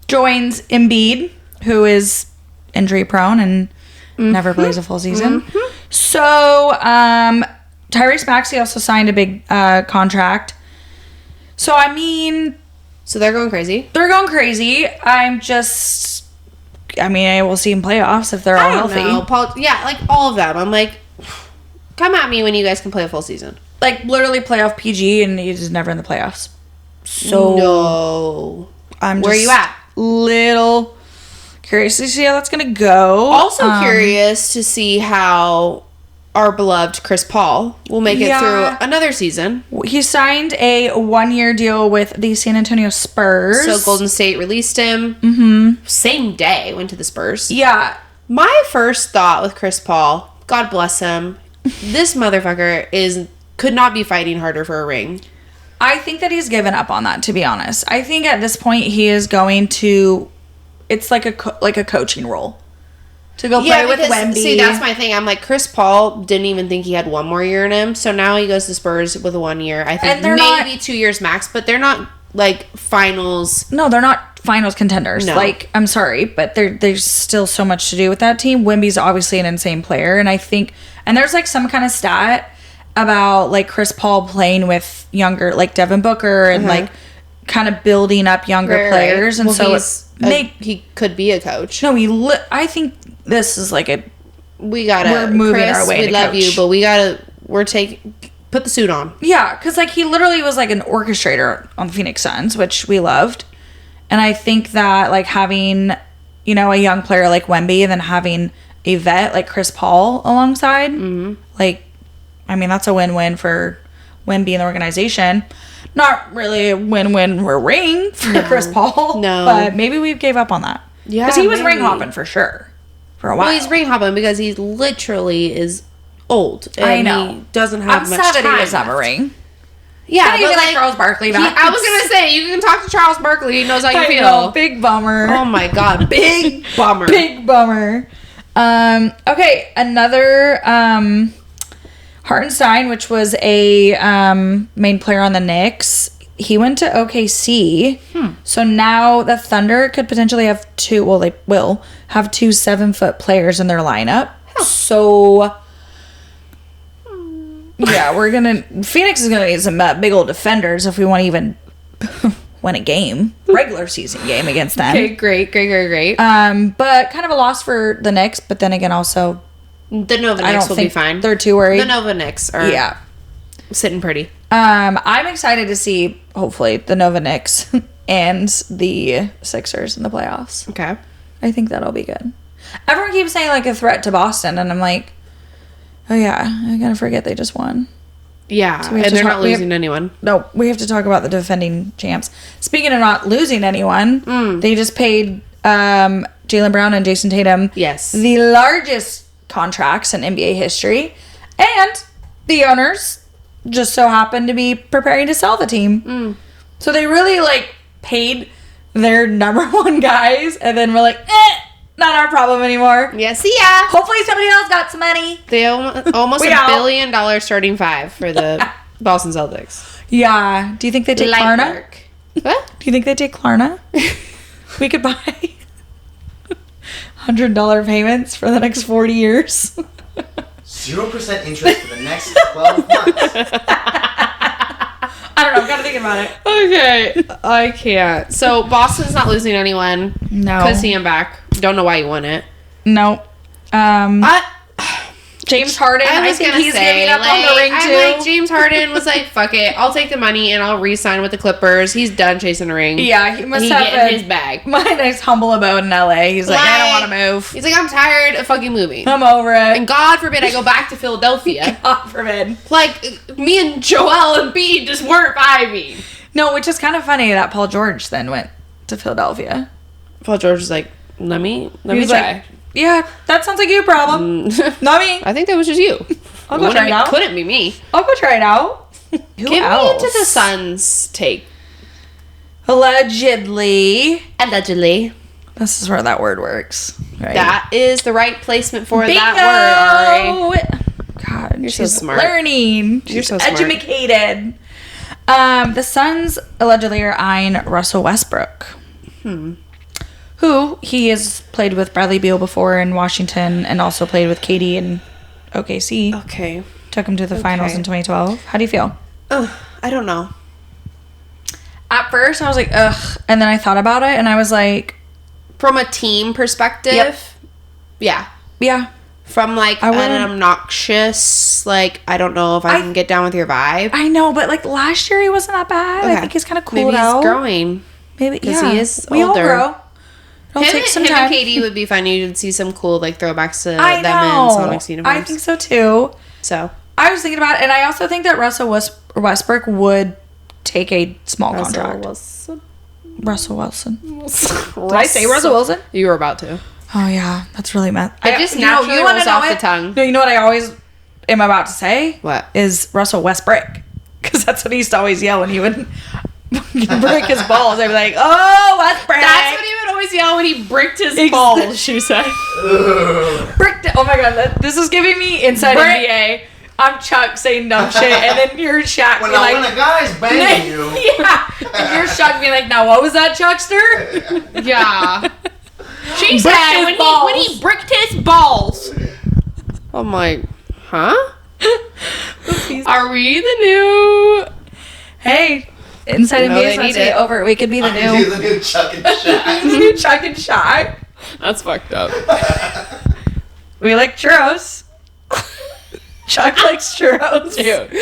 Joins Embiid, who is injury prone and never plays a full season. So, Tyrese Maxey also signed a big contract. So, So they're going crazy? They're going crazy. I will see in playoffs if they're all healthy. Know. Paul, like, all of them. I'm like, come at me when you guys can play a full season. Like, literally playoff PG, and he's just never in the playoffs. So, no. Where are you at? Little curious to see how that's going to go. Also curious to see how our beloved Chris Paul will make it through another season. He signed a 1-year deal with the San Antonio Spurs. So Golden State released him. Same day, went to the Spurs. Yeah. My first thought with Chris Paul, God bless him, this motherfucker could not be fighting harder for a ring. I think that he's given up on that, to be honest. I think at this point he is going to... It's like a coaching role. To go play with Wemby. See, that's my thing. I'm like, Chris Paul didn't even think he had one more year in him. So now he goes to Spurs with a 1 year. I think maybe 2 years max, but they're not, like, finals. No, they're not finals contenders. No. Like, I'm sorry, but there's still so much to do with that team. Wemby's obviously an insane player. And I think... And there's, like, some kind of stat about, like, Chris Paul playing with younger, like, Devin Booker and, like, kind of building up younger players. And well, so he could be a coach. No, I think this is like a we're moving Chris, our way we to love coach. you, but we're taking, put the suit on. Yeah, because like he literally was like an orchestrator on the Phoenix Suns, which we loved. And I think that like having, you know, a young player like Wemby and then having a vet like Chris Paul alongside, like, I mean, that's a win-win for Wemby and the organization. Not really a win-win for ring for Chris Paul. No. But maybe we gave up on that. Yeah, Because he was maybe. ring hopping for sure. For a while. Well, he's ring hopping because he literally is old. And I know. He doesn't have I'm much sad that time he doesn't have a left. ring. Yeah, Kinda but even like Charles Barkley back. I was gonna say you can talk to Charles Barkley. He knows how you I feel. know, big bummer. Oh my god, big bummer. Big bummer. Okay, another Hartenstein, which was a main player on the Knicks. He went to OKC. So now the Thunder could potentially have two. Well, they will have 2 7-foot players in their lineup. So yeah, Phoenix is gonna need some big old defenders if we want to even win a game, regular season game against them. Okay, great. But kind of a loss for the Knicks. But then again, also The Nova I Knicks don't will think be fine. they're too worried. The Nova Knicks are sitting pretty. I'm excited to see hopefully the Nova Knicks and the Sixers in the playoffs. Okay. I think that'll be good. Everyone keeps saying like a threat to Boston, and I'm like, oh yeah, I gotta forget they just won. Yeah, we have and to they're talk- not we have- losing anyone. No, we have to talk about the defending champs. Speaking of not losing anyone, they just paid Jaylen Brown and Jason Tatum Yes. the largest contracts in NBA history, and the owners just so happened to be preparing to sell the team. So they really like paid their number one guys, and then we're like, not our problem anymore. Yeah, see ya. Hopefully somebody else got some money. They almost We $1 out. billion starting five for the Boston Celtics. Yeah. Do you think they take Light Klarna? work. What? Do you think they take Klarna? We could buy $100 payments for the next 40 years. 0% interest for the next 12 months. I don't know. I'm kind of thinking about it. Okay, I can't. So Boston's not losing anyone. No. Because I'm back. Don't know why you won it. No. James Harden, I think he's giving up on the ring too. James Harden was like, fuck it, I'll take the money and I'll re-sign with the Clippers. He's done chasing a ring. Yeah, he must He have getting been his bag. my next humble abode in LA. He's like, I don't want to move. He's like, I'm tired of fucking moving. I'm over it. And God forbid I go back to Philadelphia. God forbid. Like, me and Joel Embiid just weren't vibing. No, which is kind of funny that Paul George then went to Philadelphia. Paul George was like, let me He was try. like, yeah, that sounds like your problem. Not me. I think that was just you. I'll go try it out. Couldn't be me. I'll go try it out. Who Get else? me into the Suns take. Allegedly. Allegedly. This is where that word works. Right? That is the right placement for Bingo! that word, Ari. God, You're so she's smart. learning. You're She's so smart. educated. The Suns allegedly are eyeing Russell Westbrook. Who he has played with Bradley Beal before in Washington and also played with KD in OKC. Okay. Took him to the finals in 2012. How do you feel? I don't know. At first, I was like, ugh. And then I thought about it and I was like, From a team perspective, Yep. yeah. yeah. From like I an wouldn't- obnoxious, like, I don't know if I can get down with your vibe. I know, but like last year he wasn't that bad. I think he's kind of cooled Maybe he's out. growing. Maybe, 'Cause yeah. he is We all older. grow. It'll take some Him time. and Katie would be fun. You'd see some cool like throwbacks to I them know. in Sonics uniforms. I think so too. So I was thinking about it, and I also think that Russell Westbrook would take a small contract. Russell Wilson. Did I say Russell Wilson? You were about to. Oh yeah, that's really mad. It just naturally wanna rolls know off the it? tongue. No, you know what I always am about to say? What? Is Russell Westbrook? Because that's what he used to always yell when he would break his balls. I'd be like, "Oh, Westbrook!" That's what he would always yell when he bricked his balls. She said. Bricked. Oh my god, this is giving me inside NBA. I'm Chuck saying dumb shit, and then you're Shaq When, being like, when a guy's banging you, yeah, and you're Chuck being like, now what was that, Chuckster? Yeah. She Bricked said his when balls. he bricked his balls. I'm like, huh? Are we the new? Hey, inside No, NBA they is need not it. over. We could be the I can new. do the new Chuck and Shaq. New Chuck and Shaq. That's fucked up. We like churros. Chuck likes churros. Dude.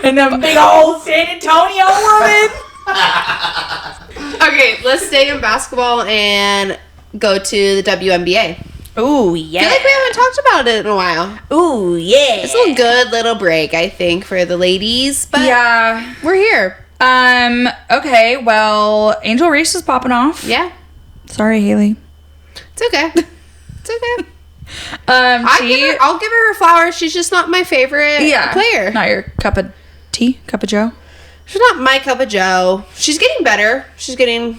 And the big old San Antonio woman. Okay, let's stay in basketball and go to the WNBA. Ooh, yeah. I feel like we haven't talked about it in a while. Ooh, yeah. It's a good little break, I think, for the ladies, but yeah. we're here. Okay, well, Angel Reese is popping off. Yeah. Sorry, Haley. It's okay. It's okay. I'll I'll give her flowers. She's just not my favorite player. Not your cup of tea? Cup of joe? She's not my cup of joe. She's getting better. She's getting...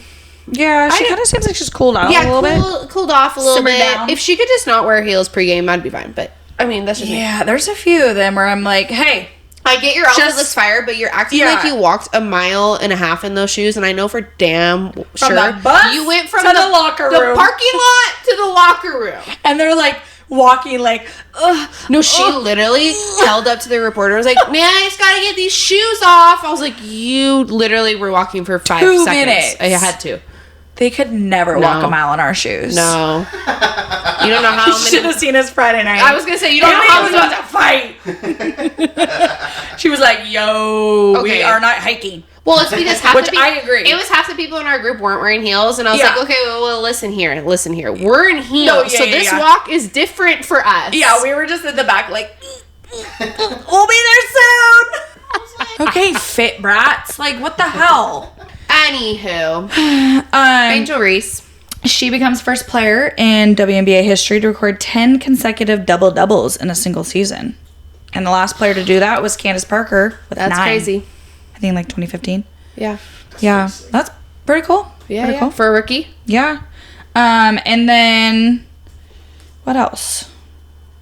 Yeah, she kind of seems like she's cooled out a little bit. Cooled off a little Simmered bit. down. If she could just not wear heels pregame, I'd be fine. But, I mean, that's just me. Yeah, there's a few of them where I'm like, hey... I get your outfit looks fire, but you're acting like you walked a mile and a half in those shoes, and I know for damn sure the bus you went from to the locker room. the parking lot to the locker room. And they're like walking like, ugh. No, she literally held up to the reporter and was like, man, I just gotta get these shoes off. I was like, you literally were walking for 5 2 seconds. minutes. I had to. They could never walk a mile in our shoes. No. You don't know how You many... should have seen us Friday night. I was gonna say, you don't know how was about to fight. She was like, yo, we are not hiking. Well, it's because I agree. It was half the people in our group weren't wearing heels, and I was like, okay, well, listen here. We're in heels, No, so this walk is different for us. Yeah, we were just in the back like, we'll be there soon. Okay, fit brats. Like, what the hell? Anywho, Angel Reese. She becomes first player in WNBA history to record 10 consecutive double-doubles in a single season. And the last player to do that was Candace Parker with 9. That's crazy. I think like 2015. Yeah. Yeah. That's pretty cool. Yeah, Cool. for a rookie. Yeah. And then what else?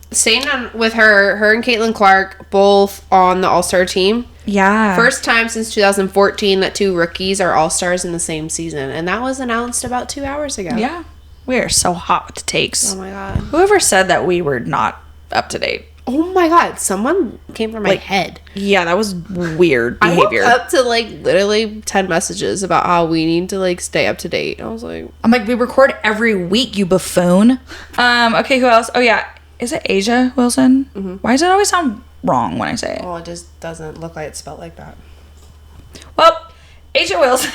Staying on with her and Caitlin Clark both on the All-Star team. Yeah. First time since 2014 that 2 rookies are All-Stars in the same season. And that was announced about 2 hours ago. Yeah. We are so hot with the takes. Oh my God. Whoever said that we were not up to date? Oh my God. Someone came from my head. Yeah, that was weird behavior. I woke up to literally 10 messages about how we need to stay up to date. I was like... I'm like, we record every week, you buffoon. Okay, who else? Oh yeah. Is it Asia Wilson? Mm-hmm. Why does it always sound wrong when I say it? Well, it just doesn't look like it's spelled like that. Well, Asia Wilson.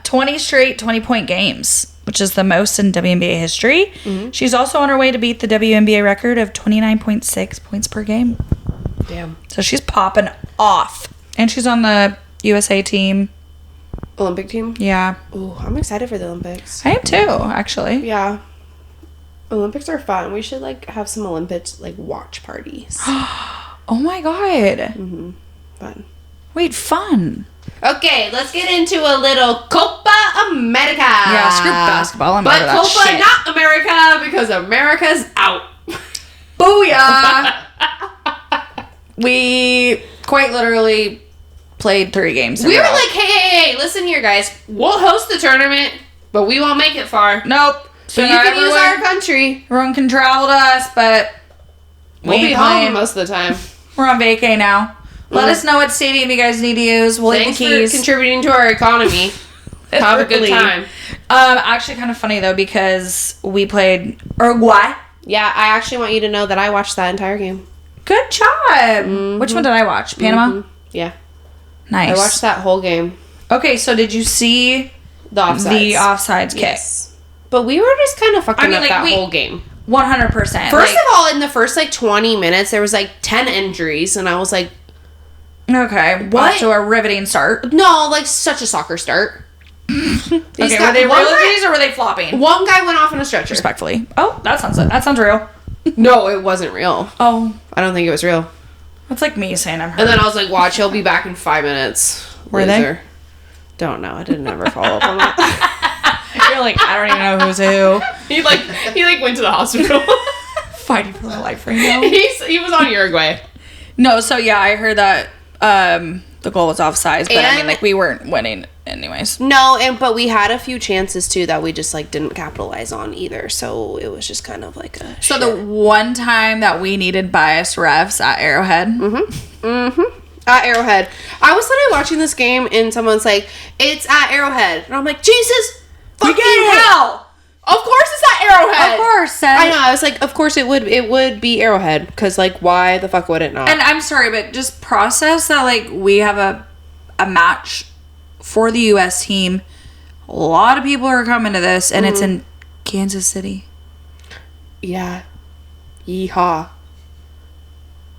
20 straight 20-point games, which is the most in WNBA history. Mm-hmm. She's also on her way to beat the WNBA record of 29.6 points per game. Damn. So she's popping off. And she's on the USA team. Olympic team? Yeah. Ooh, I'm excited for the Olympics. I am too, actually. Yeah. Olympics are fun. We should have some Olympics watch parties. Oh my God. Mm-hmm. Fun. Wait, fun. Okay, let's get into a little Copa America. Yeah, screw basketball. I'm but over that Copa, shit. not America, because America's out. Booyah! We quite literally played 3 games. We were like, hey, listen here, guys. We'll host the tournament, but we won't make it far. Nope. So you can use our country. Everyone can travel to us, but we'll be home most of the time. We're on vacay now. Let us know what stadium you guys need to use. We'll leave the keys. For contributing to our economy. Have a good time. Actually, kind of funny though because we played Uruguay. Yeah, I actually want you to know that I watched that entire game. Good job. Mm-hmm. Which one did I watch? Panama. Mm-hmm. Yeah. Nice. I watched that whole game. Okay, so did you see the offsides kick? Yes. But we were just kind of fucking up that whole game. 100%. First of all, in the first 20 minutes, there was 10 injuries, and I was like, okay, what? Off to a riveting start. No, such a soccer start. Okay, were they real injuries or were they flopping? One guy went off in a stretcher. Respectfully. Oh, that sounds real. No, it wasn't real. Oh. I don't think it was real. That's like me saying I'm hurt. And then I was like, watch, he'll be back in 5 minutes. Were they? Don't know. I didn't ever follow up on that. You're like, I don't even know who's who. He went to the hospital. Fighting for my life right now. He was on Uruguay. No, so yeah, I heard that the goal was offsides, but I mean, we weren't winning anyways. No, but we had a few chances too that we just didn't capitalize on either. So it was just kind of a So the one time that we needed biased refs at Arrowhead. Mm-hmm. Mm-hmm. At Arrowhead. I was literally watching this game and someone's like, it's at Arrowhead. And I'm like, Jesus fucking hell! Of course it's not Arrowhead. Of course. I know. I was like, of course it would be Arrowhead. Because, like, why the fuck would it not? And I'm sorry, but just process that, like, we have a match for the U.S. team. A lot of people are coming to this, and it's in Kansas City. Yeah. Yeehaw.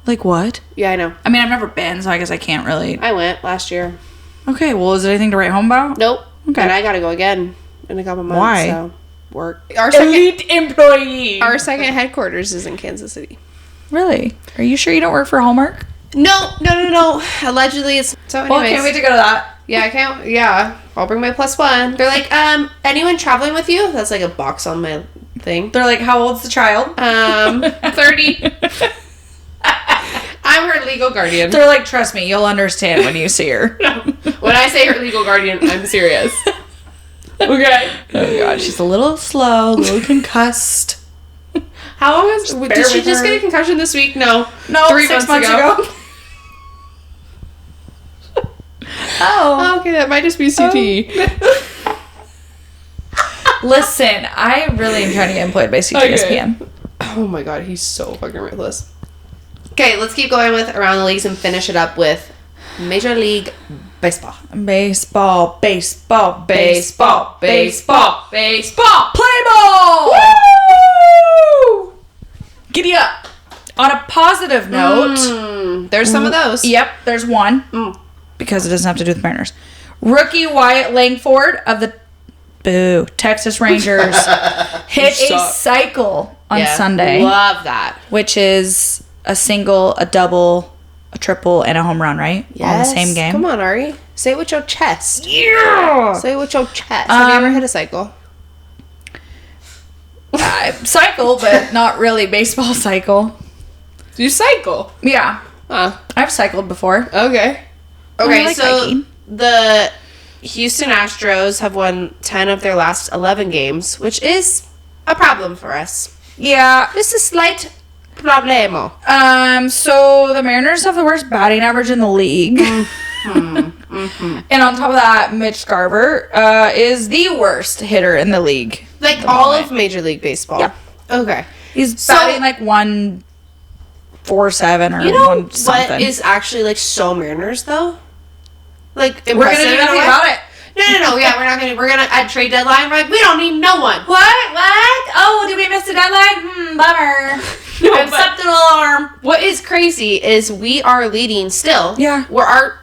Like, what? Yeah, I know. I mean, I've never been, so I guess I can't really... I went last year. Okay, well, is there anything to write home about? Nope. Okay. And I gotta go again in a couple months. Why? So work. Elite employee. Our second headquarters is in Kansas City. Really? Are you sure you don't work for Hallmark? No. Allegedly, it's... So anyways. Well, I can't wait to go to that. Yeah, I can't... Yeah. I'll bring my +1. They're like, anyone traveling with you? That's like a box on my thing. They're like, how old's the child? 30. I'm her legal guardian. They're like, trust me, you'll understand when you see her. When I say her legal guardian, I'm serious. Okay. Oh god, she's a little slow, a little concussed. How long has... Did she just get a concussion this week? No. 3 months ago. Oh. Okay, that might just be CTE. Listen, I really am trying to get employed by CGSPN. Okay. Oh my god, he's so fucking ruthless. Okay, let's keep going with Around the Leagues and finish it up with Major League Baseball. Baseball. Play ball! Woo! Giddy up. On a positive note. There's some of those. Yep, there's one. Because it doesn't have to do with Mariners. Rookie Wyatt Langford of the Texas Rangers hit a cycle on Sunday. Love that. Which is a single, a double, a triple, and a home run, right? Yes. All in the same game. Come on, Ari. Say it with your chest. Yeah! Say it with your chest. Have you ever hit a cycle? Cycle, but not really baseball cycle. You cycle? Yeah. I've cycled before. Okay. I Okay, like so biking. the Houston Astros have won 10 of their last 11 games, which is a problem for us. Yeah. This is slight problemo. So the Mariners have the worst batting average in the league. And on top of that, Mitch Garver is the worst hitter in the league. Like all of Major League Baseball. Yeah. Okay. He's batting like 147 or You know one something. what is actually like so Mariners though? Like We're gonna do nothing about it. No. Yeah, we're gonna at trade deadline. We're like, we don't need no one. What? Oh, did we miss the deadline? Bummer. Accept an alarm. What is crazy is we are leading still. Yeah.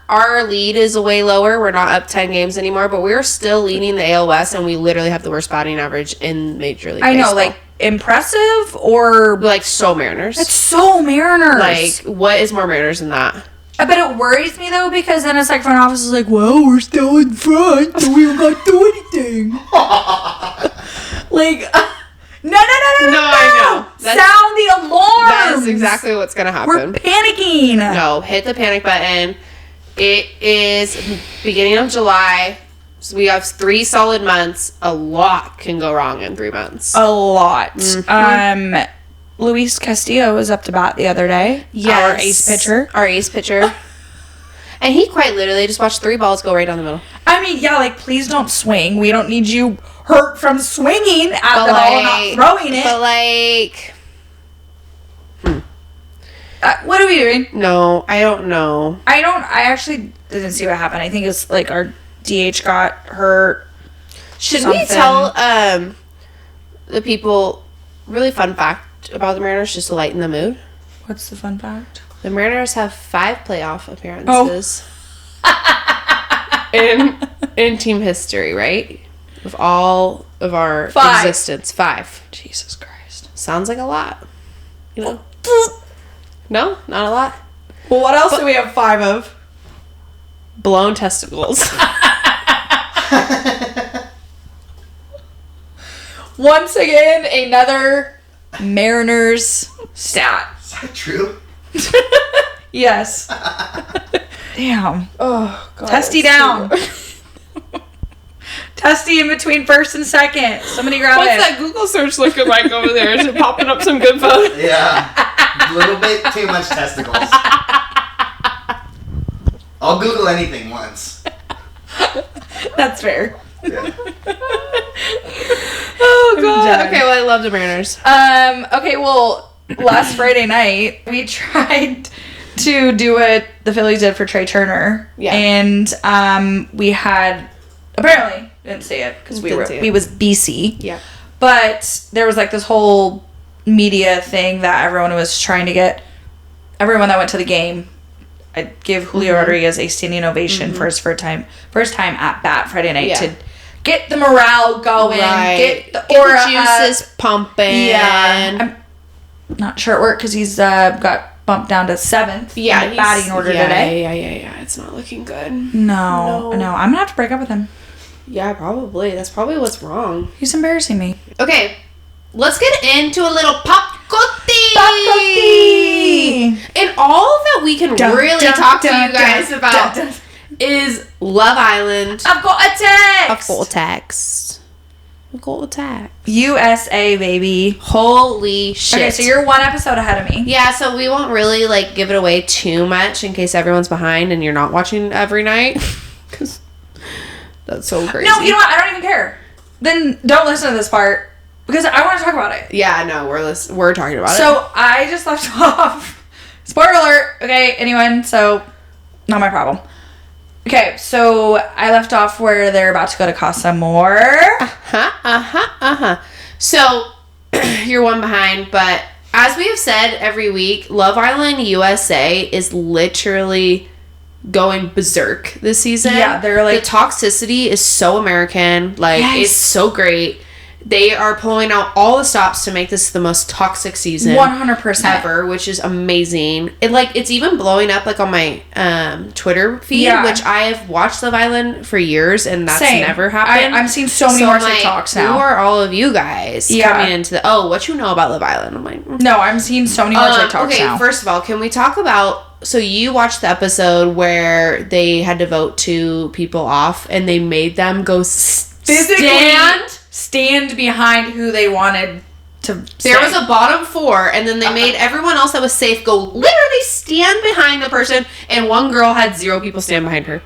Our lead is way lower. We're not up 10 games anymore, but we're still leading the AL West, and we literally have the worst batting average in Major League Baseball. I know, like impressive or like so Mariners. it's so Mariners. Like what is more Mariners than that? But it worries me though because then it's like front office is like, well, we're still in front, so we don't got to do anything. Like, no, I know. Sound the alarm. That is exactly what's gonna happen. We're panicking. No, hit the panic button. It is beginning of July. So we have 3 solid months. A lot can go wrong in 3 months. A lot. Luis Castillo was up to bat the other day. Yes. Our ace pitcher. And he quite literally just watched 3 balls go right down the middle. I mean, yeah, like, please don't swing. We don't need you hurt from swinging at the ball and not throwing it. But, like... what are we doing? No, I don't know. I actually didn't see what happened. I think it's, like, our DH got hurt. Should we tell the people... Really fun fact about the Mariners, just to lighten the mood. What's the fun fact? The Mariners have 5 playoff appearances in team history, right? Of all of our existence. 5. Jesus Christ. Sounds like a lot. You know? No? Not a lot? Well, what else do we have 5 of? Blown testicles. Once again, another Mariners stat. Is that true? Yes. Damn. Oh, God. Testy down. Testy in between first and second. Somebody grab What's it. that Google search looking like over there? Is it popping up some good photos? Yeah. A little bit too much testicles. I'll Google anything once. That's fair. Yeah. Oh god. done. Okay, well I love the Mariners. Okay, well, last Friday night we tried to do what the Phillies did for Trey Turner. Yeah. And we had apparently didn't see it because we was BC. Yeah. But there was like this whole media thing that everyone was trying to get everyone that went to the game. I give Julio Rodriguez a standing ovation for his first time at bat Friday night to get the morale going, get the aura juices pumping. Yeah, I'm not sure it worked because he's got bumped down to 7th. Yeah, in the batting order today. Yeah. It's not looking good. No. I'm gonna have to break up with him. Yeah, probably. That's probably what's wrong. He's embarrassing me. Okay, let's get into a little pop culture. And all that we can really talk to you guys about is Love Island. I've got a text. I've got a text. USA, baby. Holy shit. Okay, so you're one episode ahead of me. Yeah, so we won't really like give it away too much in case everyone's behind and you're not watching every night. Because that's so crazy. No, you know what? I don't even care. Then don't listen to this part because I want to talk about it. Yeah, no, we're talking about it. So I just left off. Spoiler alert. Okay, anyone? So not my problem. Okay, so I left off where they're about to go to Casa Amor. So you're one behind, but as we have said every week, Love Island USA is literally going berserk this season. Yeah, they're like... The toxicity is so American. Like, it's so great. They are pulling out all the stops to make this the most toxic season 100% ever, which is amazing. It's even blowing up like on my Twitter feed, which I have watched Love Island for years, and that's never happened. I'm seeing so many more TikToks now. Who are all of you guys coming into the? Oh, what you know about Love Island? I'm like, no, I'm seeing so many more TikToks now. Okay, first of all, can we talk about? So you watched the episode where they had to vote 2 people off, and they made them go stand behind who they wanted to There was a bottom 4, and then they made everyone else that was safe go literally stand behind the person, and one girl had 0 people stand behind her.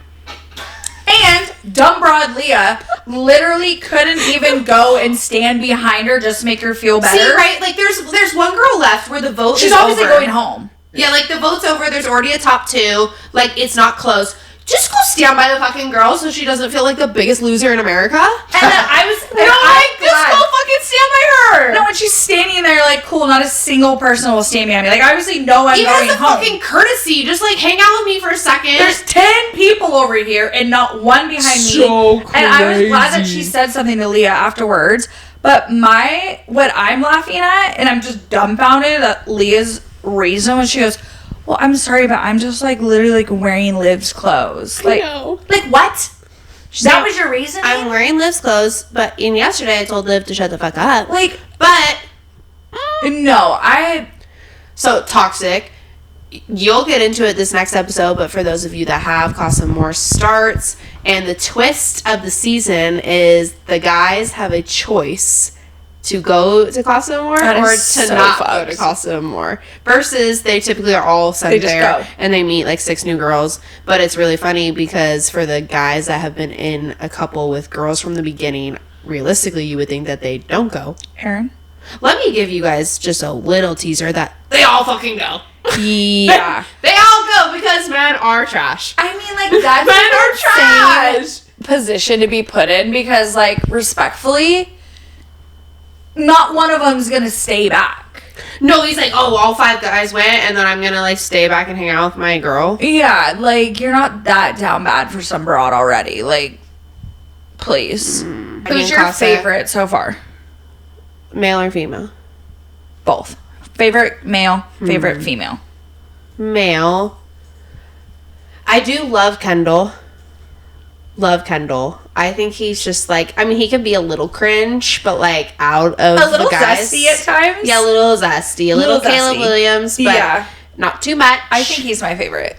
And dumb broad Leah literally couldn't even go and stand behind her just to make her feel better. See, right? Like, there's one girl left where the vote She's is obviously over. going home. Yeah, like, the vote's over. There's already a top 2. Like, it's not close. Just go stand by the fucking girl so she doesn't feel like the biggest loser in America. And then I was just go fucking stand by her. No, when she's standing there, like, cool, not a single person will stand behind me. Like, obviously, no one even going has the home. fucking courtesy. Just, like, hang out with me for a second. There's 10 people over here and not one behind me. And I was glad that she said something to Leah afterwards. But what I'm laughing at, and I'm just dumbfounded at Leah's reason when she goes, well, I'm sorry, but I'm just, like, literally, like, wearing Liv's clothes. Like, like what? That was your reason? I'm wearing Liv's clothes, but yesterday I told Liv to shut the fuck up. Like, but no, so toxic. You'll get into it this next episode, but for those of you that have, Casa Amor starts, and the twist of the season is the guys have a choice to go to Casa Amor or to not go to Casa Amor. Versus they typically are all sent there and they meet like 6 new girls. But it's really funny because for the guys that have been in a couple with girls from the beginning, realistically you would think that they don't go. Aaron? Let me give you guys just a little teaser that they all fucking go. Yeah. They all go because men are trash. I mean, like, that's men are trash position to be put in because, like, respectfully, not one of them's gonna stay back. No, he's like, oh, all 5 guys went, and then I'm gonna, like, stay back and hang out with my girl. Yeah, like, you're not that down bad for some broad already. Like, please. Who's your favorite so far? Male or female? Both. Favorite male, favorite female. Male. I do love Kendall. I think he's just like, I mean, he can be a little cringe, but like out of a little the guys. zesty at times. Yeah, a little zesty. A little Caleb Williams, but not too much. I think he's my favorite.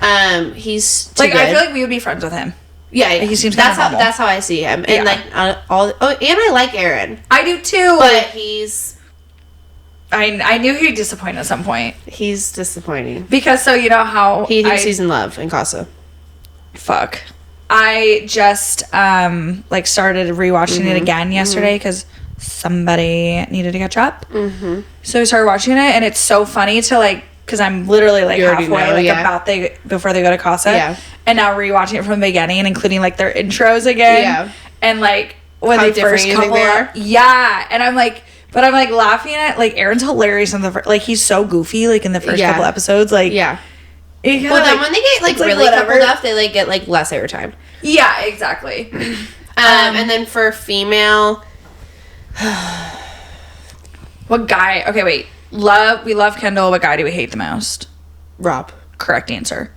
He's like, good. I feel like we would be friends with him. Yeah, he seems that's how I see him. And like and I like Aaron. I do too. But he's I knew he'd disappoint at some point. He's disappointing. Because so you know how he thinks he's in love in Casa. Fuck. I just like started rewatching it again yesterday because somebody needed to catch up. Mm-hmm. So we started watching it, and it's so funny to like, because I'm literally like halfway, before they go to Casa. Yeah. And now rewatching it from the beginning, including like their intros again. Yeah. And like when they first couple up. Yeah. And I'm like laughing at like Aaron's hilarious in the like he's so goofy like in the first couple episodes. Like well, then when they get like really coupled up, they like get like less airtime. Yeah, exactly. And then for female, what guy? Okay, wait. We love Kendall. What guy do we hate the most? Rob. Correct answer.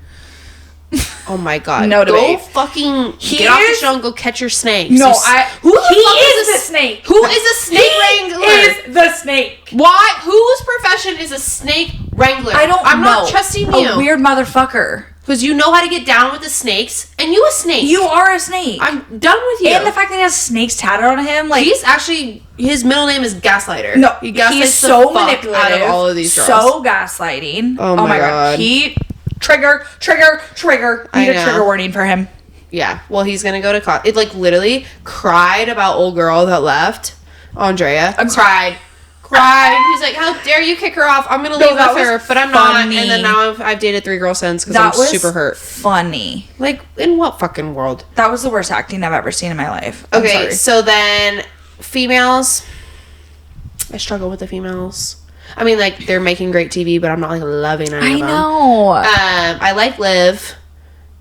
Oh my god. No debate. Go fucking get off the show and go catch your snakes. No, Who is the snake? Who is a snake wrangler? Is the snake. Why? Whose profession is a snake wrangler? I'm not trusting you. A weird motherfucker. Because you know how to get down with the snakes, and you a snake. You are a snake. I'm done with you. And the fact that he has snakes tatted on him, like he's actually his middle name is Gaslighter. No, he's so manipulative out of all of these girls. So gaslighting. Oh my god. He trigger. I need a trigger warning for him. Yeah. Well, he's gonna go to it. Like literally cried about old girl that left, Andrea. Cried. He's like, how dare you kick her off? I'm gonna leave with her, but I'm not. And then now I've dated 3 girls since because I'm super hurt. Funny. Like, in what fucking world? That was the worst acting I've ever seen in my life. Okay, so then females. I struggle with the females. I mean, like, they're making great TV, but I'm not like loving any of them. I know. I like Liv.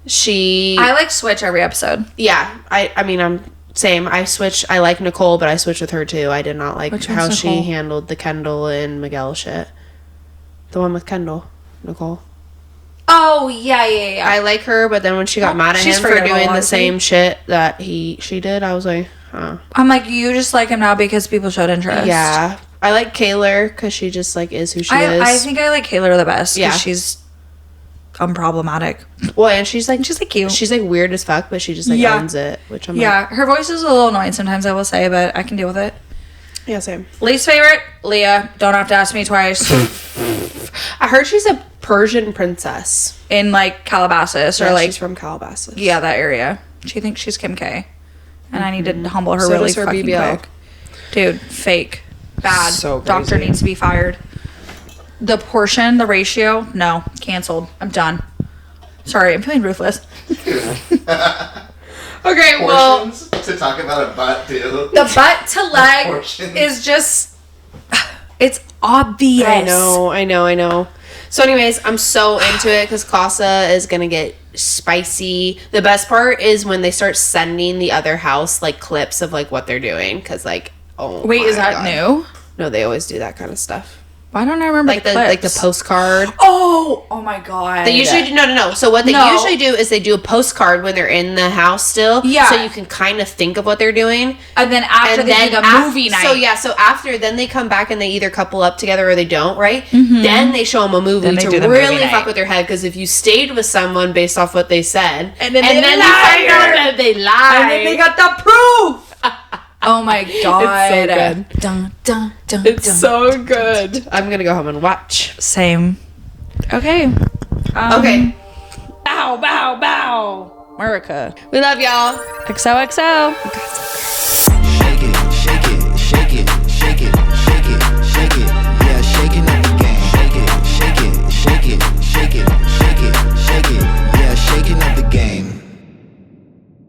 I like Switch every episode. Yeah. I mean, I'm. Same. I like Nicole, but I switched with her too. I did not like how she handled the Kendall and Miguel shit. The one with Kendall. Nicole. Oh, yeah. I like her, but then when she got mad at him for doing the same shit that she did, I was like, huh. I'm like, you just like him now because people showed interest. Yeah. I like Kaylor because she just like is who she is. I think I like Kaylor the best because she's unproblematic. Well, and she's like cute. She's like weird as fuck, but she just like owns it, which I'm like, her voice is a little annoying sometimes, I will say, but I can deal with it. Yeah, same. Least favorite, Leah. Don't have to ask me twice. I heard she's a Persian princess in like Calabasas or like she's from Calabasas. Yeah, that area. She thinks she's Kim K, and I need to humble her really fucking quick. Dude, fake, bad. So crazy. Doctor needs to be fired. The ratio, no, canceled. I'm done. Sorry, I'm feeling ruthless. Okay, well, to talk about a butt too. The butt to leg is just, it's obvious. I know. So anyways, I'm so into it because Casa is gonna get spicy. The best part is when they start sending the other house like clips of like what they're doing because like, oh wait, is that new? No, they always do that kind of stuff. Why don't I remember the postcard? Oh my god! They usually do no. So what they usually do is they do a postcard when they're in the house still. Yeah. So you can kind of think of what they're doing. And then after they do the movie night. So after then they come back and they either couple up together or they don't. Right. Mm-hmm. Then they show them a movie to really fuck with their head because if you stayed with someone based off what they said and then you find out that they lied and then they got the proof. Oh my god. It's so good. Dun, dun, dun, it's so good. I'm going to go home and watch. Same. Okay. Okay. Bow. America. We love y'all. XOXO.